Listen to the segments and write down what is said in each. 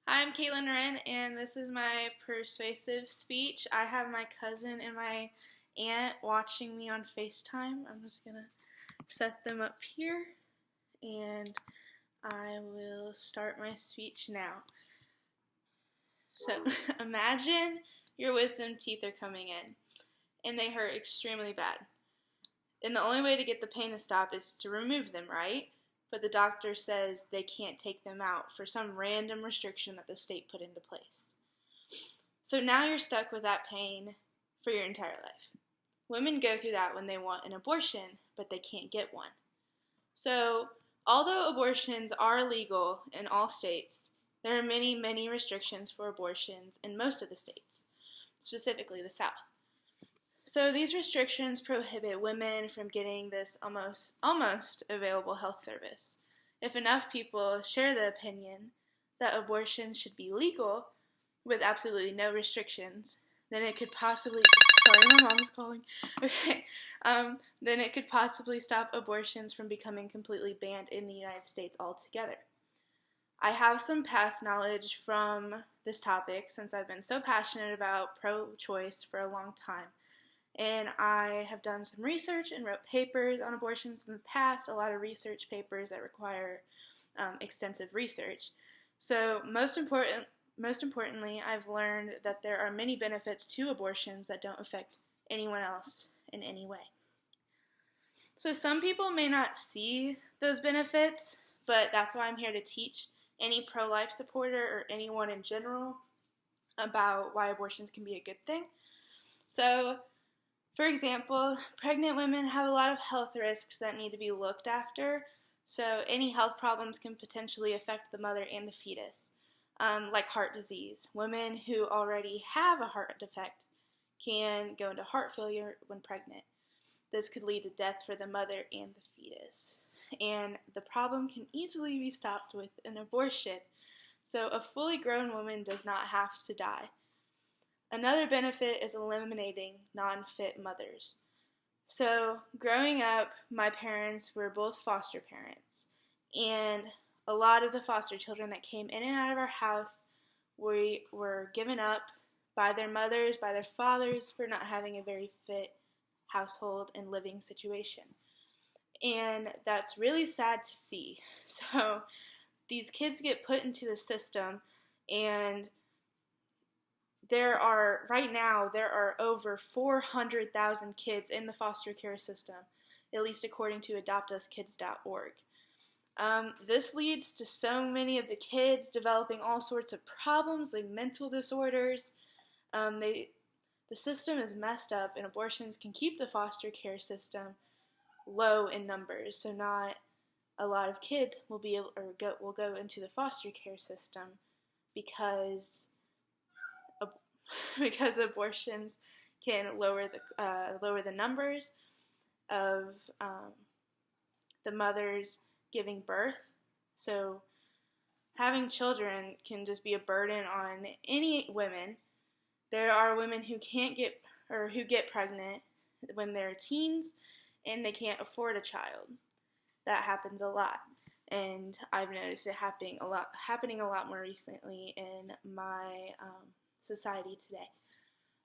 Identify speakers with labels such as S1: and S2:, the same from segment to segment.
S1: Hi, I'm Kaitlynn Wrenn, and this is my persuasive speech. I have my cousin and my aunt watching me on FaceTime. I'm just going to set them up here, and I will start my speech now. So, imagine your wisdom teeth are coming in, and they hurt extremely bad. And the only way to get the pain to stop is to remove them, right? But the doctor says they can't take them out for some random restriction that the state put into place. So now you're stuck with that pain for your entire life. Women go through that when they want an abortion, but they can't get one. So although abortions are legal in all states, there are many, many restrictions for abortions in most of the states, specifically the South. So these restrictions prohibit women from getting this almost available health service. If enough people share the opinion that abortion should be legal with absolutely no restrictions, then it could possibly sorry, my mom's calling. Okay. Then it could possibly stop abortions from becoming completely banned in the United States altogether. I have some past knowledge from this topic since I've been so passionate about pro-choice for a long time. And I have done some research and wrote papers on abortions in the past, a lot of research papers that require extensive research. So most importantly, I've learned that there are many benefits to abortions that don't affect anyone else in any way. So some people may not see those benefits, but that's why I'm here to teach any pro-life supporter or anyone in general about why abortions can be a good thing. So, for example, pregnant women have a lot of health risks that need to be looked after, so any health problems can potentially affect the mother and the fetus, like heart disease. Women who already have a heart defect can go into heart failure when pregnant. This could lead to death for the mother and the fetus, and the problem can easily be stopped with an abortion, so a fully grown woman does not have to die. Another benefit is eliminating non-fit mothers. So, growing up, my parents were both foster parents, and a lot of the foster children that came in and out of our house were given up by their mothers, by their fathers, for not having a very fit household and living situation. And that's really sad to see. So, these kids get put into the system, and right now, there are over 400,000 kids in the foster care system, at least according to adoptuskids.org. This leads to so many of the kids developing all sorts of problems, like mental disorders. The system is messed up, and abortions can keep the foster care system low in numbers, so not a lot of kids will go into the foster care system because abortions can lower the numbers of the mothers giving birth. So having children can just be a burden on any women. There are women who get pregnant when they're teens and they can't afford a child. That happens a lot, and I've noticed it happening a lot more recently in my society today.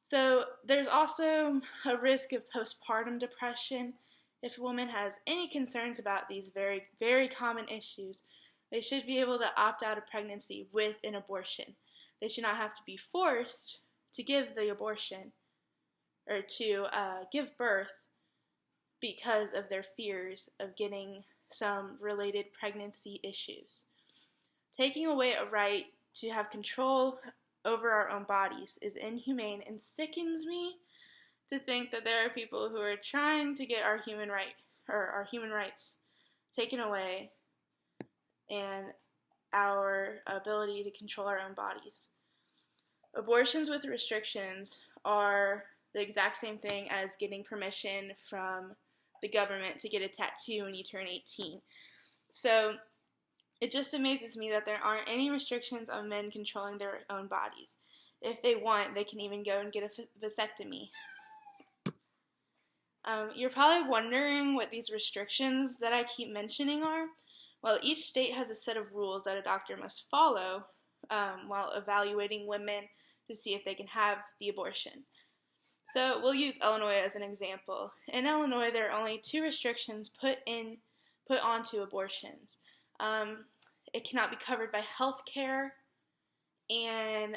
S1: So there's also a risk of postpartum depression. If a woman has any concerns about these very, very common issues, they should be able to opt out of pregnancy with an abortion. They should not have to be forced to give the abortion or to give birth because of their fears of getting some related pregnancy issues. Taking away a right to have control over our own bodies is inhumane and sickens me to think that there are people who are trying to get our human rights taken away and our ability to control our own bodies. Abortions with restrictions are the exact same thing as getting permission from the government to get a tattoo when you turn 18. So it just amazes me that there aren't any restrictions on men controlling their own bodies. If they want, they can even go and get a vasectomy. You're probably wondering what these restrictions that I keep mentioning are. Well, each state has a set of rules that a doctor must follow while evaluating women to see if they can have the abortion. So we'll use Illinois as an example. In Illinois, there are only 2 restrictions put onto abortions. It cannot be covered by health care, and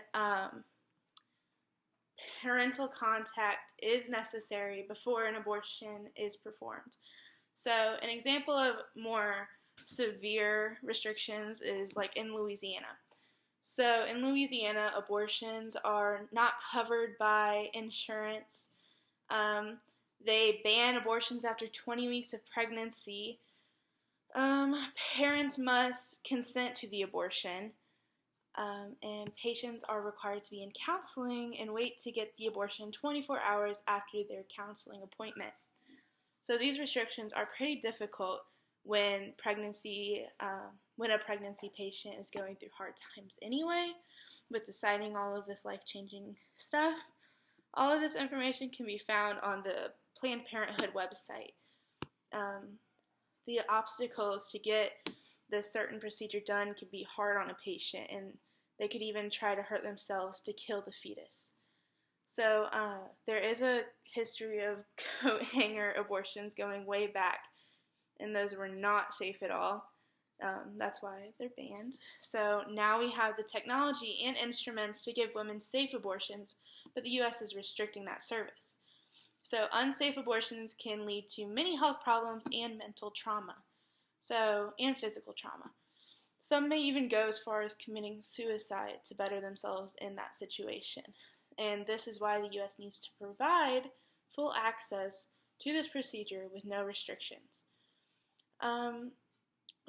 S1: parental contact is necessary before an abortion is performed. So an example of more severe restrictions is like in Louisiana. So in Louisiana, abortions are not covered by insurance. They ban abortions after 20 weeks of pregnancy. Parents must consent to the abortion. And patients are required to be in counseling and wait to get the abortion 24 hours after their counseling appointment. So these restrictions are pretty difficult when a pregnancy patient is going through hard times anyway, with deciding all of this life-changing stuff. All of this information can be found on the Planned Parenthood website. The obstacles to get this certain procedure done can be hard on a patient, and they could even try to hurt themselves to kill the fetus. So there is a history of coat hanger abortions going way back, and those were not safe at all. That's why they're banned. So now we have the technology and instruments to give women safe abortions, but the U.S. is restricting that service. So unsafe abortions can lead to many health problems and mental trauma, and physical trauma. Some may even go as far as committing suicide to better themselves in that situation. And this is why the U.S. needs to provide full access to this procedure with no restrictions.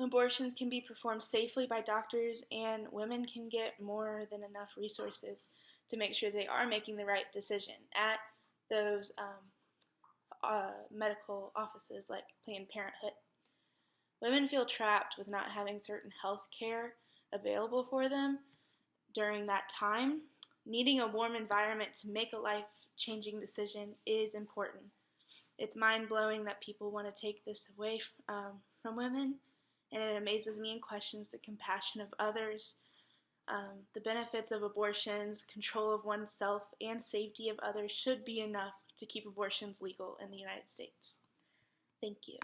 S1: Abortions can be performed safely by doctors, and women can get more than enough resources to make sure they are making the right decision at those medical offices like Planned Parenthood. Women feel trapped with not having certain health care available for them during that time. Needing a warm environment to make a life-changing decision is important. It's mind-blowing that people want to take this away from women, and it amazes me and questions the compassion of others. The benefits of abortions, control of oneself, and safety of others should be enough to keep abortions legal in the United States. Thank you.